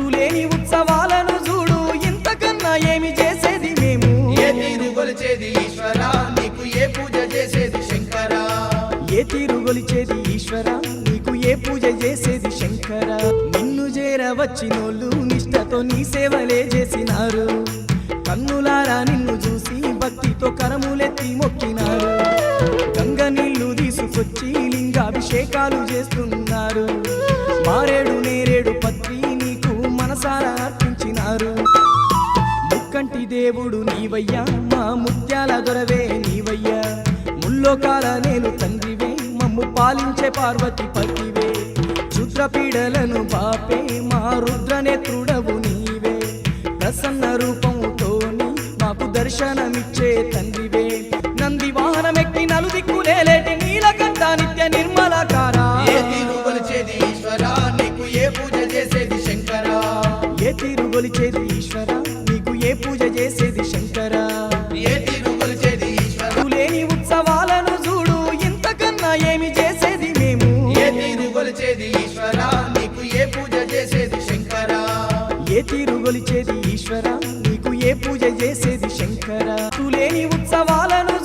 అంతులేని ఉత్సవాలను చూడు ఇంతకన్నా ఏమి చేసేది మేము ఏ తీరు కొలిచేది ఈశ్వరా నీకు ఏ పూజ చేసేది శంకరా ఏ తీరు గొలిచేది ఈశ్వరా నీకు ఏ పూజ చేసేది శంకరా నిన్ను చేరవచ్చినోళ్ళు నిష్టతో నీ సేవలే చేసినారు కన్నులారా నిన్ను చూసి భక్తితో కరములెత్తి మొక్కినారు గంగ నీళ్లు తీసుకొచ్చి లింగాభిషేకాలు చేస్తున్నారు మారేడు నేరేడు పత్రి నీకు మనసారా అర్పించినారు ముక్కంటి దేవుడు నీవయ్యా మా ముత్యాల దొరవే నీవయ్యా ముల్లోకాల నేను తండ్రివే మమ్ము పాలించే పార్వతి పతివే క్షుద్రపీడలను బాపే మా రుద్రనేత్రుడవు నీవే ప్రసన్న రూపముతోని మాకు దర్శనమిచ్చే తండ్రివే నంది వాహనమెక్కి నలుదిక్కులేటి నీలకంఠ నిత్య నిర్మలకారా ఏ తీరు కొలిచేది ఈశ్వరా నీకు ఏ పూజ చేసేది శంకరా ఏ తీరు గొలిచేది ఈశ్వరా నీకు ఏ పూజ చేసేది శంకరా ఏ తీరు కొలిచేది ఈశ్వరా లేని ఉత్సవాలను చూడు ఇంతకన్నా ఏమి చేసేది మేము ఏ తీరు కొలిచేది ఈశ్వరా నీకు ఏ పూజ చేసేది శంకరా ఏ తీరు గొలిచేది ఈశ్వరా నీకు ఏ పూజ చేసేది శంకరా లేని ఉత్సవాలను